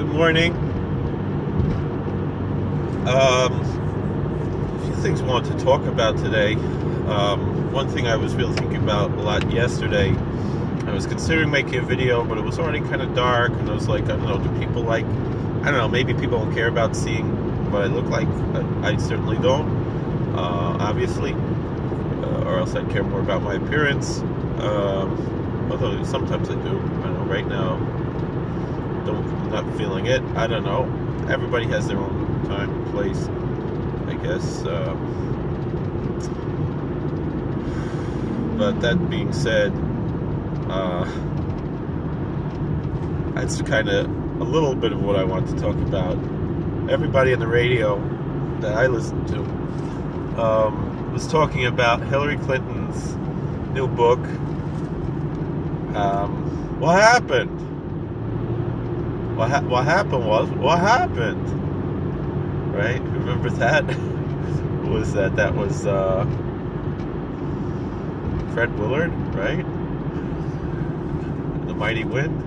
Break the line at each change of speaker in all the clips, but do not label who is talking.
Good morning. A few things I wanted to talk about today. One thing I was really thinking about a lot yesterday, I was considering making a video, but it was already kind of dark, and I was like, I don't know, do people like, I don't know, maybe people don't care about seeing what I look like. I certainly don't, obviously, or else I'd care more about my appearance, although sometimes I do. I don't know, right now, not feeling it. I don't know. Everybody has their own time and place, I guess. But that being said, that's kind of a little bit of what I want to talk about. Everybody on the radio that I listen to was talking about Hillary Clinton's new book. What happened? What happened? Right? Remember that? What was that? That was Fred Willard, right? The Mighty Wind.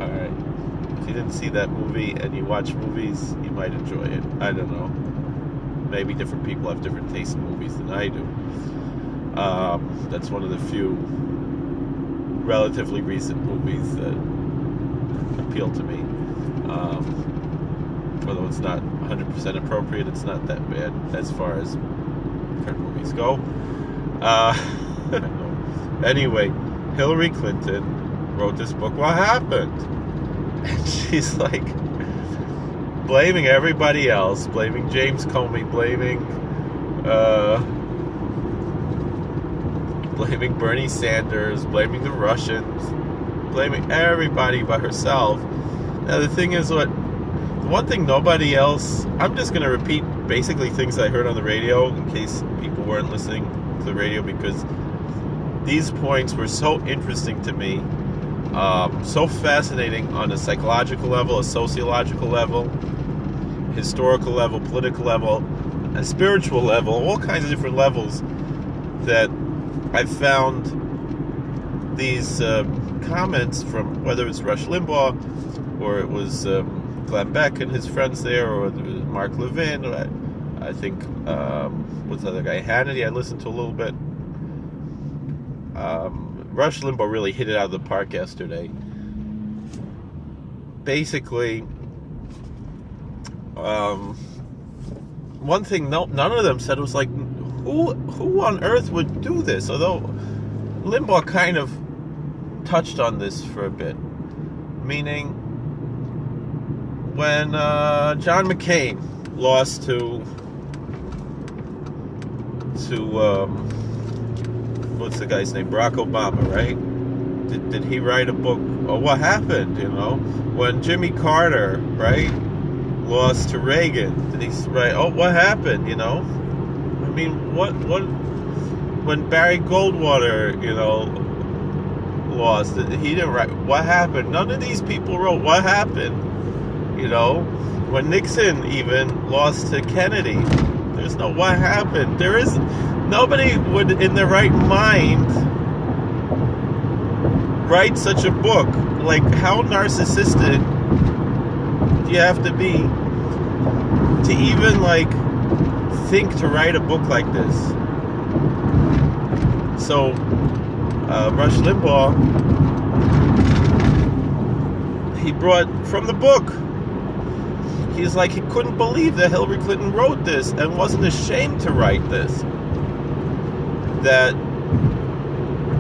All right. If you didn't see that movie and you watch movies, you might enjoy it. I don't know. Maybe different people have different tastes in movies than I do. That's one of the few relatively recent movies that appeal to me. Although it's not 100% appropriate, it's not that bad as far as current movies go. Anyway, Hillary Clinton wrote this book, What Happened? And she's like blaming everybody else, blaming James Comey, blaming Bernie Sanders, blaming the Russians, blaming everybody but herself. Now the thing is, one thing nobody else, I'm just going to repeat basically things I heard on the radio in case people weren't listening to the radio, because these points were so interesting to me, so fascinating on a psychological level, a sociological level, historical level, political level, a spiritual level, all kinds of different levels, that I found these comments from, whether it's Rush Limbaugh or it was Glenn Beck and his friends there, or Mark Levin, or I think what's the other guy, Hannity, I listened to a little bit. Rush Limbaugh really hit it out of the park yesterday. Basically, one thing none of them said was like, who on earth would do this? Although Limbaugh kind of touched on this for a bit, meaning when John McCain lost to what's the guy's name? Barack Obama, right? Did he write a book? Oh, what happened? You know, when Jimmy Carter, right, lost to Reagan, did he write? Oh, what happened? You know, I mean, what? When Barry Goldwater, you know, lost, he didn't write. What happened? None of these people wrote what happened. You know, when Nixon even lost to Kennedy, there's no what happened. There is nobody would in their right mind write such a book. Like, how narcissistic do you have to be to even like think to write a book like this? So Rush Limbaugh, he brought from the book, he's like, he couldn't believe that Hillary Clinton wrote this and wasn't ashamed to write this. That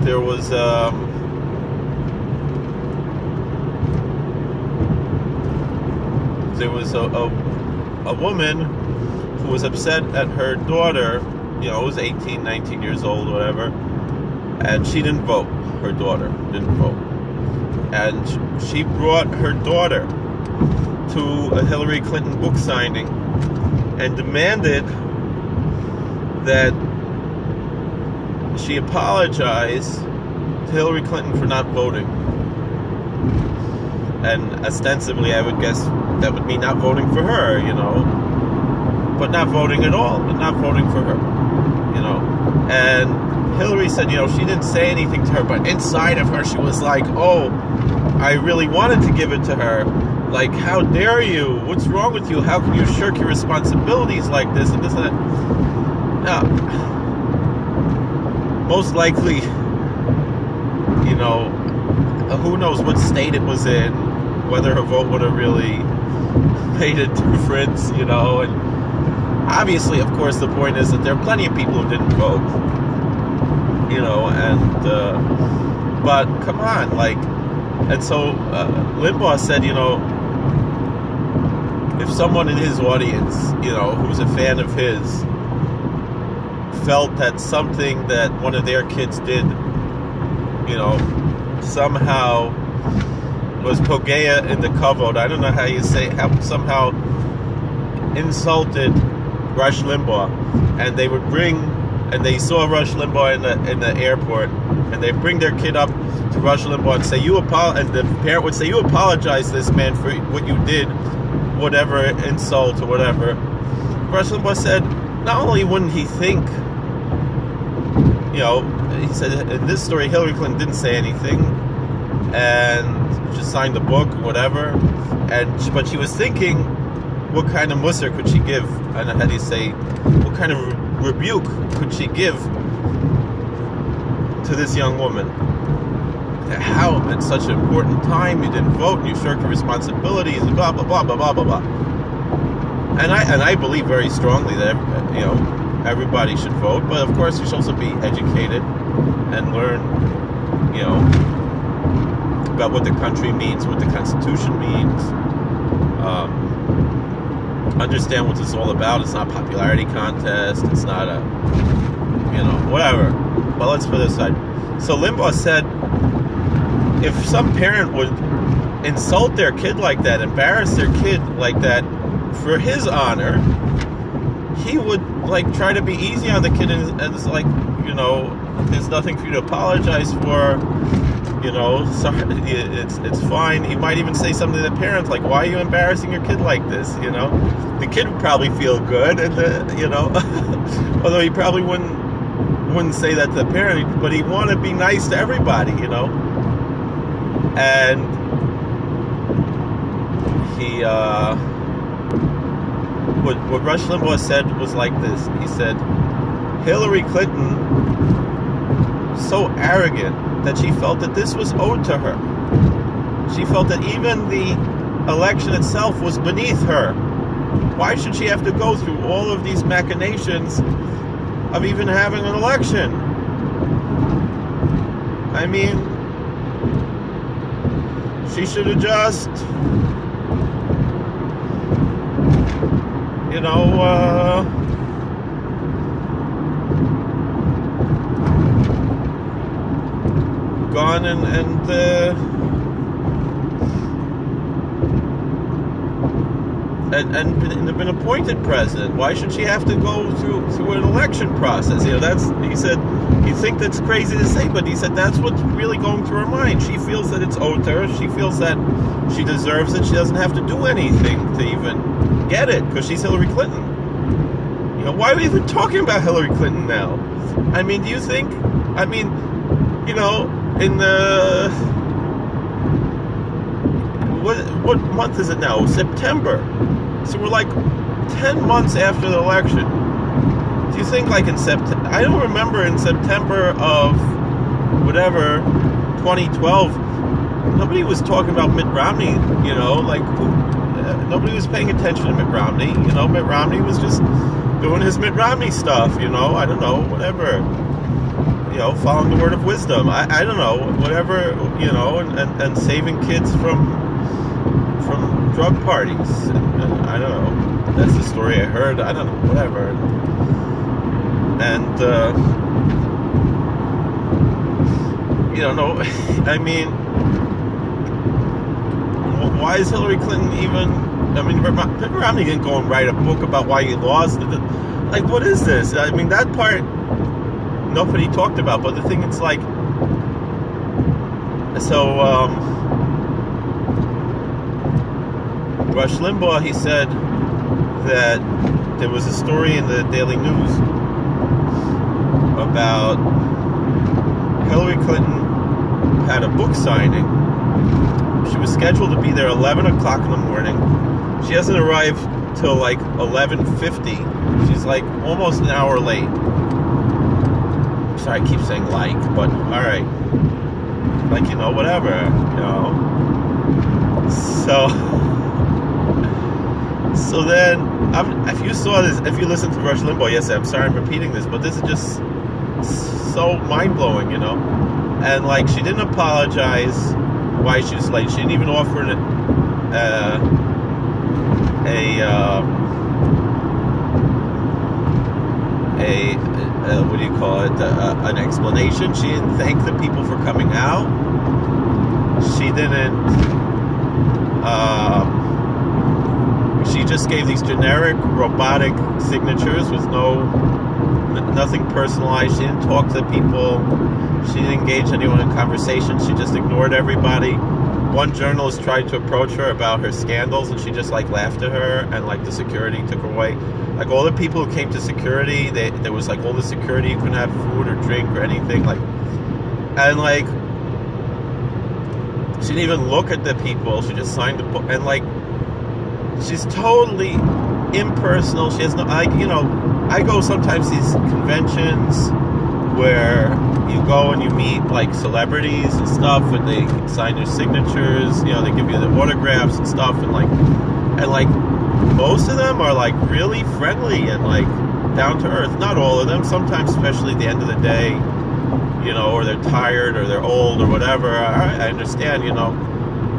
there was a woman who was upset at her daughter, you know, was 18, 19 years old, whatever, and she didn't vote. Her daughter didn't vote. And she brought her daughter to a Hillary Clinton book signing and demanded that she apologize to Hillary Clinton for not voting. And ostensibly, I would guess that would mean not voting for her, you know, but not voting at all, but not voting for her, you know. And Hillary said, you know, she didn't say anything to her, but inside of her, she was like, oh, I really wanted to give it to her. Like, how dare you? What's wrong with you? How can you shirk your responsibilities like this and this and that? Now, most likely, you know, who knows what state it was in, whether her vote would have really made a difference, you know. And obviously, of course, the point is that there are plenty of people who didn't vote, you know, and but come on, like, and so Limbaugh said, you know, if someone in his audience, you know, who's a fan of his, felt that something that one of their kids did, you know, somehow was pogea in the kavod, I don't know how you say, somehow insulted Rush Limbaugh, and they would bring, and they saw Rush Limbaugh in the airport, and they bring their kid up to Rush Limbaugh and say, and the parent would say, you apologize to this man for what you did, whatever insult or whatever. Rush Limbaugh said, not only wouldn't he think, you know, he said in this story Hillary Clinton didn't say anything and just signed the book, whatever, but she was thinking, what kind of musar could she give? I don't know how do you say, what kind of rebuke could she give to this young woman? How at such an important time you didn't vote and you shirked your responsibilities and blah blah blah blah blah blah blah. And I believe very strongly that, you know, everybody should vote, but of course you should also be educated and learn, you know, about what the country means, what the Constitution means. Understand what this is all about. It's not a popularity contest. It's not a, you know, whatever. But let's put it aside. So Limbaugh said, if some parent would insult their kid like that, embarrass their kid like that for his honor, he would, like, try to be easy on the kid, and it's like, you know, there's nothing for you to apologize for, you know, sorry, it's fine. He might even say something to the parents like, why are you embarrassing your kid like this, you know? The kid would probably feel good, and you know, although he probably wouldn't say that to the parent, but he'd want to be nice to everybody, you know. And he what Rush Limbaugh said was like this. He said, Hillary Clinton was so arrogant that she felt that this was owed to her. She felt that even the election itself was beneath her. Why should she have to go through all of these machinations of even having an election? I mean, she should have just, you know, gone and been appointed president. Why should she have to go through an election process? You know, he said, you think that's crazy to say, but he said that's what's really going through her mind. She feels that it's owed to her. She feels that she deserves it. She doesn't have to do anything to even get it because she's Hillary Clinton. You know, why are we even talking about Hillary Clinton now? I mean, do you think, I mean, you know, in the, what month is it now? September. So we're like 10 months after the election. Do you think, like, in September, I don't remember in September of whatever, 2012, nobody was talking about Mitt Romney, you know, like, nobody was paying attention to Mitt Romney, you know. Mitt Romney was just doing his Mitt Romney stuff, you know, I don't know, whatever, you know, following the word of wisdom, I don't know, whatever, you know, and saving kids from drug parties, and I don't know, that's the story I heard, I don't know, whatever, and, you don't know, I mean, why is Hillary Clinton even, I mean, Mitt Romney didn't go and write a book about why he lost, like, what is this? I mean, that part, nobody talked about, but the thing, it's like, so, Rush Limbaugh, he said that there was a story in the Daily News about Hillary Clinton had a book signing She was scheduled to be there 11 o'clock in the morning. She hasn't arrived till like 11:50. She's like almost an hour late. Sorry, I keep saying like, but all right. Like, whatever, So then, if you saw this, if you listened to Rush Limbaugh, yes, I'm sorry I'm repeating this, but this is just so mind-blowing, And, like, she didn't apologize why she was late. She didn't even offer what do you call it, an explanation. She didn't thank the people for coming out. She didn't, she just gave these generic robotic signatures with nothing personalized. She didn't talk to people. She didn't engage anyone in conversation. She just ignored everybody. One journalist tried to approach her about her scandals, and she just like laughed at her, and like the security took her away. Like all the people who came to security, there was like all the security, you couldn't have food or drink or anything, and like she didn't even look at the people. She just signed the book, and like she's totally impersonal. She has no, like, I go sometimes to these conventions where you go and you meet like celebrities and stuff, and they sign your signatures, they give you the autographs and stuff, and like most of them are like really friendly and like down to earth. Not all of them. Sometimes, especially at the end of the day, or they're tired or they're old or whatever. I understand,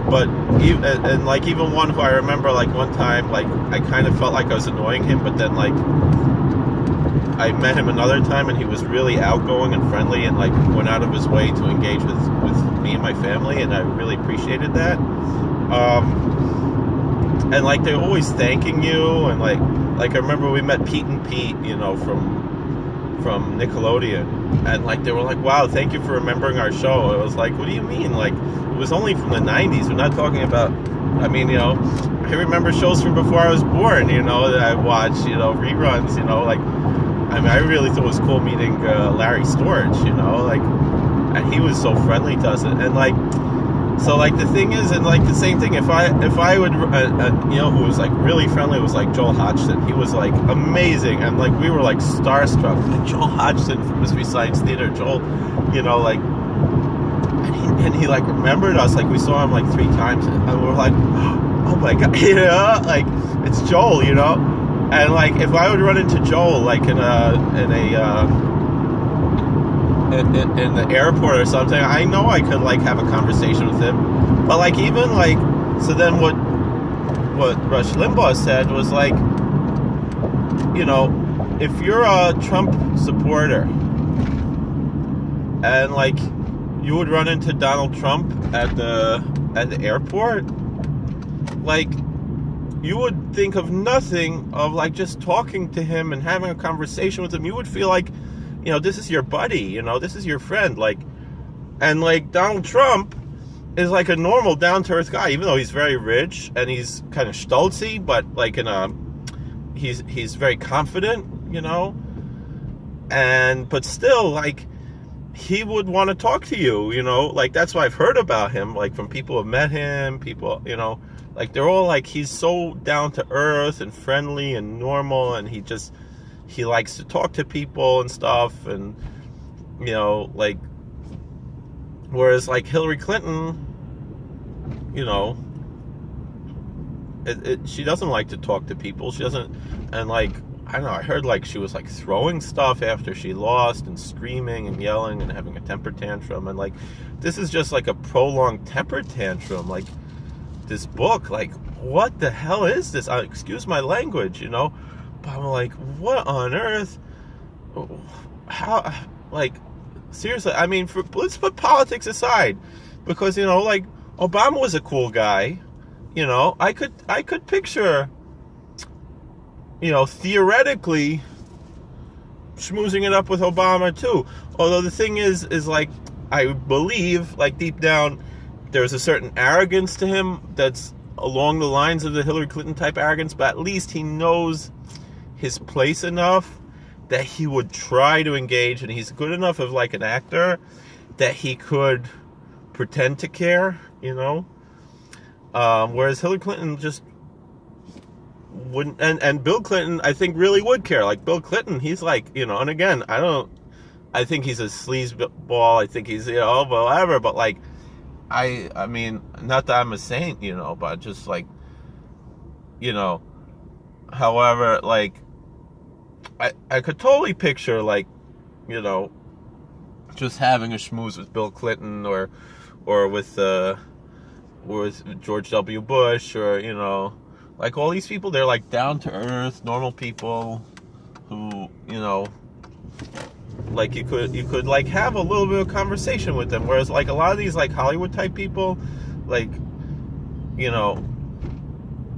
but even one who I remember, like one time, like I kind of felt like I was annoying him, but then like I met him another time and he was really outgoing and friendly and like went out of his way to engage with me and my family, and I really appreciated that. And like they're always thanking you, and like I remember we met Pete and Pete, from Nickelodeon, and like they were like, "Wow, thank you for remembering our show." I was like, "What do you mean? Like it was only from the 90s. We're not talking about." I mean, I remember shows from before I was born, that I watched, reruns, like. I mean, I really thought it was cool meeting Larry Storch, and he was so friendly to us, and like, so like the thing is, and like the same thing, if I would, who was like really friendly was like Joel Hodgson. He was like amazing, and like we were like starstruck. Like Joel Hodgson from Mystery Science Theater, Joel, and he like remembered us, like we saw him like 3 times, and we were like, oh my god, like it's Joel, And like, if I would run into Joel, like in the airport or something, I know I could like have a conversation with him. But like, even like, so then what Rush Limbaugh said was like, if you're a Trump supporter and like you would run into Donald Trump at the airport, like, you would think of nothing of like just talking to him and having a conversation with him. You would feel like, this is your buddy, this is your friend. Like, and like Donald Trump is like a normal down to earth guy, even though he's very rich and he's kind of stolzy, but like he's very confident, but still like he would want to talk to you, like that's what I've heard about him, like from people who have met him, people, like they're all like, he's so down to earth and friendly and normal, and he likes to talk to people and stuff, and like, whereas like Hillary Clinton, she doesn't like to talk to people. She doesn't, and like, I don't know, I heard like she was like throwing stuff after she lost and screaming and yelling and having a temper tantrum, and like this is just like a prolonged temper tantrum. Like this book, like what the hell is this? Excuse my language, but I'm like, what on earth? How, like, seriously, I mean, let's put politics aside, because like Obama was a cool guy, I could picture, theoretically schmoozing it up with Obama too. Although the thing is like, I believe, like deep down, there's a certain arrogance to him that's along the lines of the Hillary Clinton type arrogance, but at least he knows his place enough that he would try to engage, and he's good enough of like an actor that he could pretend to care, Whereas Hillary Clinton just wouldn't, and Bill Clinton, I think, really would care. Like Bill Clinton, he's like, and again, I think he's a sleazeball. I think he's, whatever. But like, I mean, not that I'm a saint, but just like, however, like, I could totally picture like, just having a schmooze with Bill Clinton or with George W. Bush or, like all these people, they're like down to earth, normal people who, like you could like have a little bit of conversation with them. Whereas like a lot of these like Hollywood type people, like,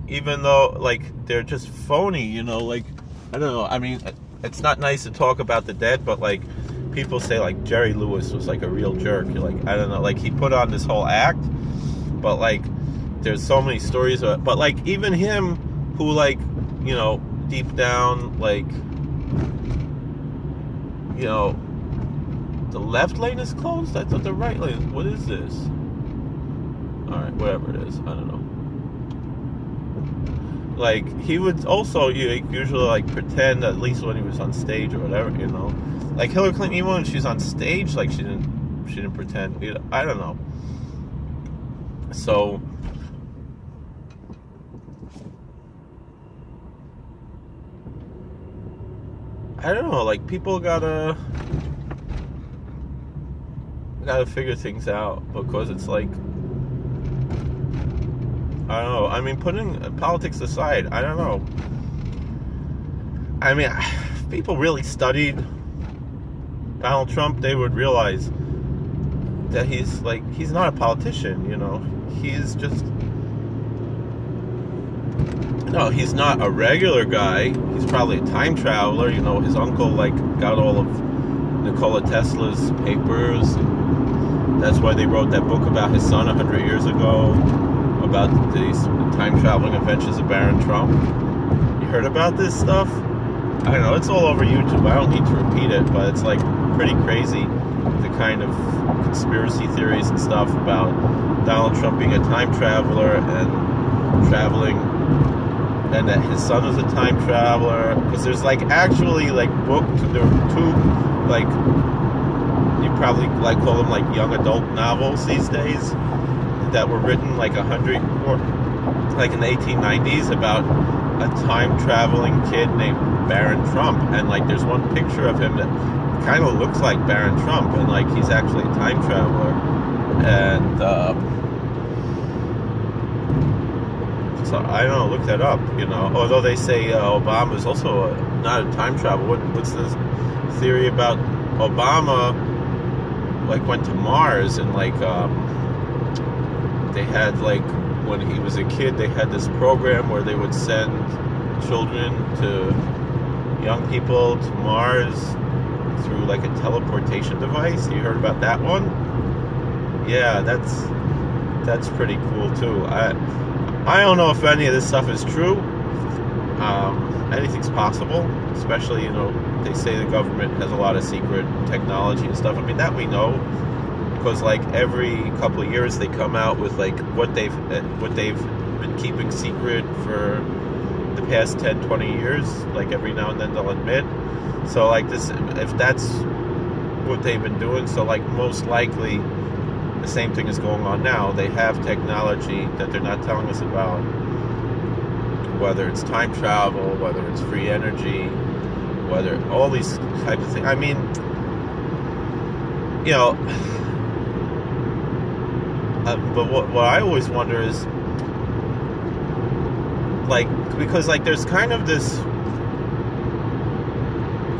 even though like they're just phony, like, I don't know. I mean, it's not nice to talk about the dead, but like people say like Jerry Lewis was like a real jerk. You're like, I don't know, like he put on this whole act, but like there's so many stories of it. But like even him, who like, deep down, like, the left lane is closed. I thought the right lane. What is this? All right, whatever it is, I don't know. Like he would also usually like pretend, at least when he was on stage or whatever, Like Hillary Clinton, even when she's on stage, like she didn't pretend. I don't know. So I don't know. Like people gotta figure things out, because it's like, I don't know. I mean, putting politics aside, I don't know. I mean, if people really studied Donald Trump, they would realize that he's not a politician, He's just, no, he's not a regular guy. He's probably a time traveler. His uncle like got all of Nikola Tesla's papers. That's why they wrote that book about his son 100 years ago, about the time-traveling adventures of Baron Trump. You heard about this stuff? I don't know, it's all over YouTube. I don't need to repeat it, but it's like pretty crazy, the kind of conspiracy theories and stuff about Donald Trump being a time traveler and traveling, and that his son was a time traveler. Because there's like actually like there were two, like, you probably like call them like young adult novels these days, that were written like 100 or like in the 1890s about a time traveling kid named Baron Trump. And like there's one picture of him that kind of looks like Baron Trump, and like he's actually a time traveler. And so I don't know, look that up, although they say Obama's also not a time traveler. What's this theory about Obama like went to Mars, and like they had like, when he was a kid, they had this program where they would send children young people to Mars through like a teleportation device. You heard about that one? Yeah, that's pretty cool too. I don't know if any of this stuff is true. Anything's possible, especially, they say the government has a lot of secret technology and stuff. I mean, that we know, because like every couple of years they come out with like what they've been keeping secret for the past 10-20 years. Like every now and then they'll admit. So like this, if that's what they've been doing, so like most likely the same thing is going on now. They have technology that they're not telling us about, whether it's time travel, whether it's free energy, whether all these types of things. I mean, but what I always wonder is, like, because like there's kind of this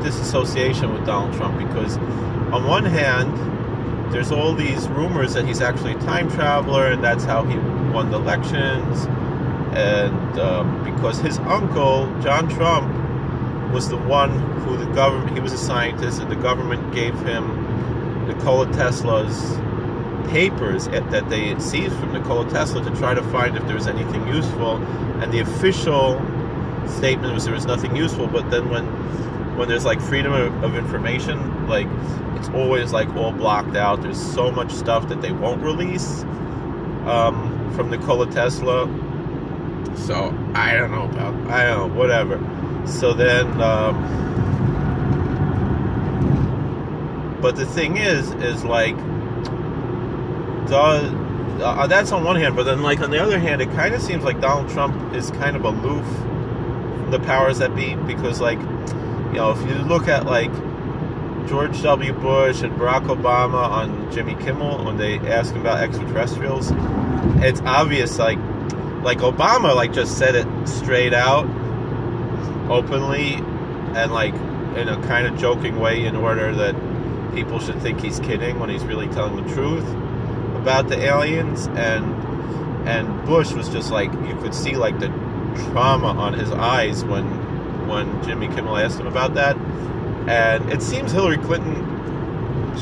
disassociation with Donald Trump, because on one hand there's all these rumors that he's actually a time traveler, and that's how he won the elections, and because his uncle John Trump was the one who the government, he was a scientist, and the government gave him Nikola Tesla's papers that they had seized from Nikola Tesla to try to find if there was anything useful. And the official statement was there was nothing useful, but then when there's like freedom of information, like it's always like all blocked out. There's so much stuff that they won't release from Nikola Tesla. So I don't know, whatever. So then, but the thing is like, that's on one hand, but then like on the other hand, it kind of seems like Donald Trump is kind of aloof from the powers that be, because like, you know, if you look at like George W. Bush and Barack Obama on Jimmy Kimmel when they asked him about extraterrestrials, it's obvious like Obama like just said it straight out, openly, and like in a kind of joking way in order that people should think he's kidding when he's really telling the truth about the aliens. And Bush was just like, you could see like the trauma on his eyes when Jimmy Kimmel asked him about that. And it seems Hillary Clinton,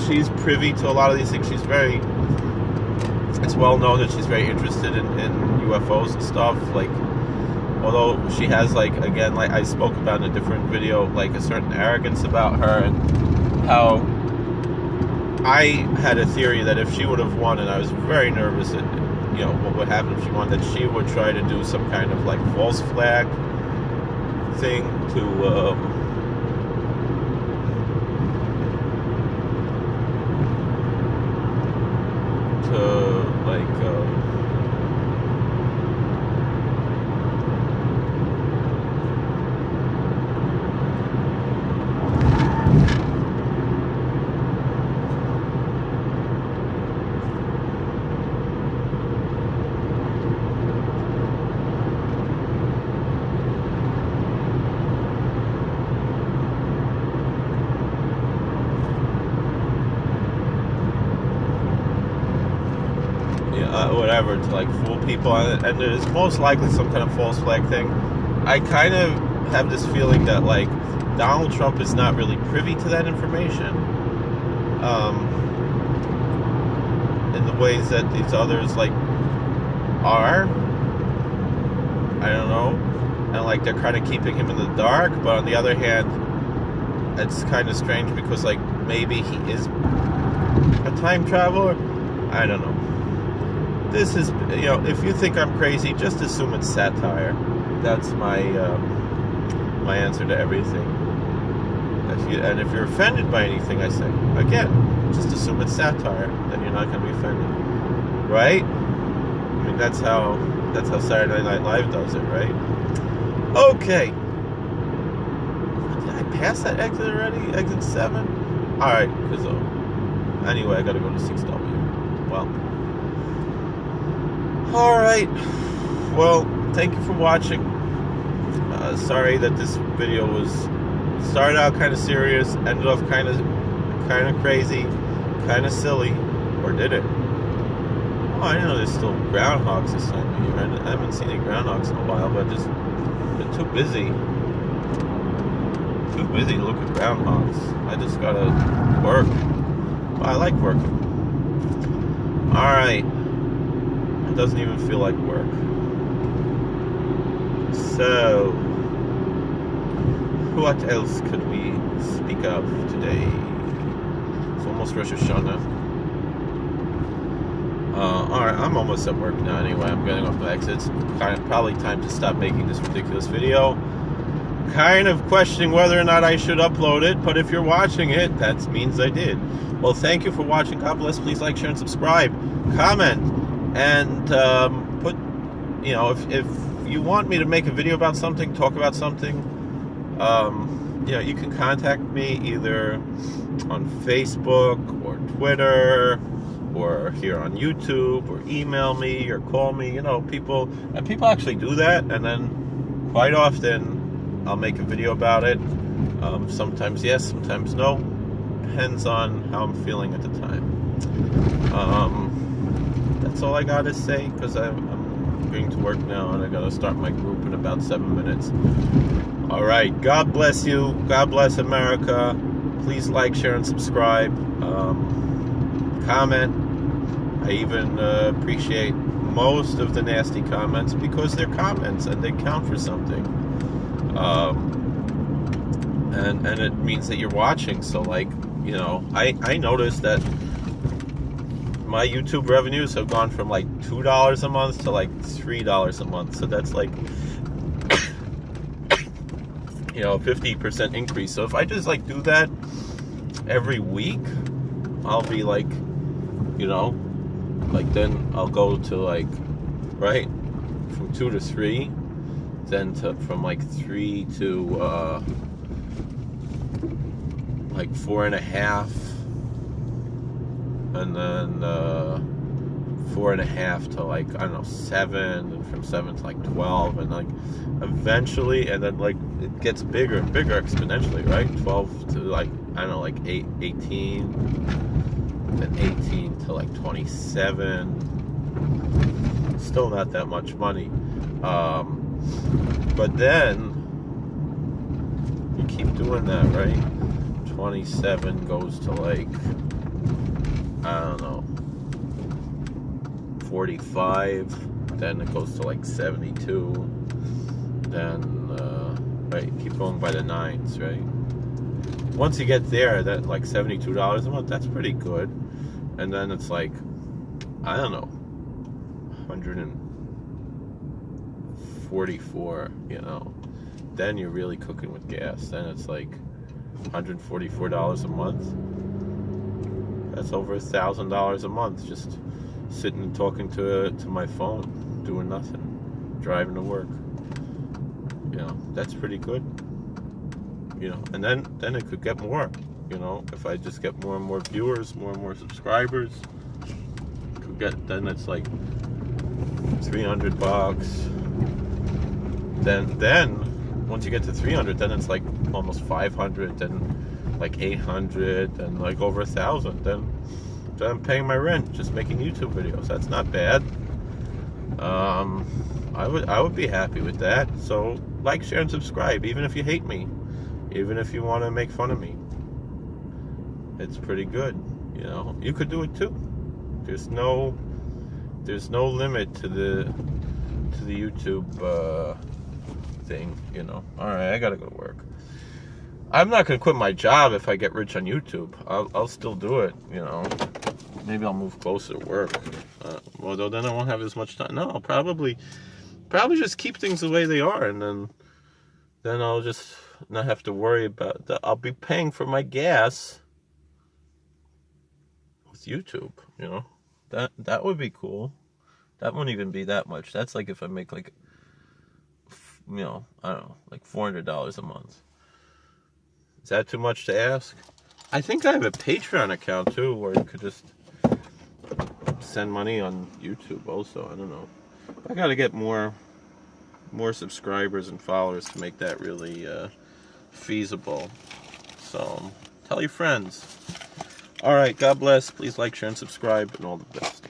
she's privy to a lot of these things. It's well known that she's very interested in UFOs and stuff. Like, although she has like, again, like I spoke about in a different video, like a certain arrogance about her, and how I had a theory that if she would have won, and I was very nervous that, you know, what would happen if she won, that she would try to do some kind of like false flag thing to whatever, to like fool people, and there's most likely some kind of false flag thing. I kind of have this feeling that like Donald Trump is not really privy to that information in the ways that these others like are. I don't know, and like they're kind of keeping him in the dark. But on the other hand, it's kind of strange because like maybe he is a time traveler. I don't know. This is, you know, if you think I'm crazy, just assume it's satire. That's my my answer to everything. If you're offended by anything I say, again, just assume it's satire. Then you're not going to be offended, right? I mean, that's how Saturday Night Live does it, right? Okay. Did I pass that exit already? Exit 7? All right, because anyway, I got to go to 6W. Well. Alright, well, thank you for watching. Sorry that this video started out kind of serious, ended off kind of crazy, kind of silly, or did it? Oh, I know there's still groundhogs this time of year. I haven't seen any groundhogs in a while, but just been too busy to look at groundhogs. I just gotta work. Well, I like working. Alright. It doesn't even feel like work. So, what else could we speak of today? It's almost Rosh Hashanah. Alright, I'm almost at work now anyway. I'm getting off my exit. It's probably time to stop making this ridiculous video. Kind of questioning whether or not I should upload it, but if you're watching it, that means I did. Well, thank you for watching. God bless. Please like, share, and subscribe. Comment. And put, you know, if you want me to make a video about something, talk about something, you know, you can contact me either on Facebook or Twitter or here on YouTube, or email me or call me. You know, people actually do that, and then quite often I'll make a video about it. Sometimes yes, sometimes no. Depends on how I'm feeling at the time. That's all I gotta say, because I'm going to work now and I gotta start my group in about 7 minutes. Alright, God bless you. God bless America. Please like, share, and subscribe. Comment. I even appreciate most of the nasty comments, because they're comments and they count for something. And it means that you're watching. So like, you know, I noticed that my YouTube revenues have gone from like $2 a month to like $3 a month. So that's like, you know, a 50% increase. So if I just like do that every week, I'll be like, you know, like then I'll go to like, right, from 2 to 3, then to from like 3 to like 4.5, and then 4.5 to like, I don't know, 7, and from 7 to like 12, and like eventually, and then like it gets bigger and bigger exponentially, right? 12 to like, I don't know, like 18, then 18 to like 27. Still not that much money. But then you keep doing that, right? 27 goes to like, I don't know, 45. Then it goes to like 72. Then, right, keep going by the 9s, right? Once you get there, that like $72 a month, that's pretty good. And then it's like, I don't know, 144, you know. Then you're really cooking with gas. Then it's like $144 a month. That's over $1,000 a month just sitting and talking to my phone, doing nothing, driving to work. You know, that's pretty good. You know, and then it could get more. You know, if I just get more and more viewers, more and more subscribers, could get, then it's like $300. Then once you get to 300, then it's like almost 500, then like 800, and like over 1,000. Then I'm paying my rent just making YouTube videos. That's not bad. I would be happy with that. So like, share, and subscribe, even if you hate me, even if you want to make fun of me. It's pretty good. You know, you could do it too. There's no limit to the YouTube thing, you know. All right, I gotta go to work. I'm not gonna quit my job if I get rich on YouTube. I'll still do it, you know. Maybe I'll move closer to work. Although then I won't have as much time. No, I'll probably just keep things the way they are, and then I'll just not have to worry about that. I'll be paying for my gas with YouTube, you know. That would be cool. That wouldn't even be that much. That's like if I make like, you know, I don't know, like $400 a month. Is that too much to ask? I think I have a Patreon account too, where you could just send money on YouTube also. I don't know. I gotta get more subscribers and followers to make that really feasible. So tell your friends. All right, God bless. Please like, share, and subscribe, and all the best.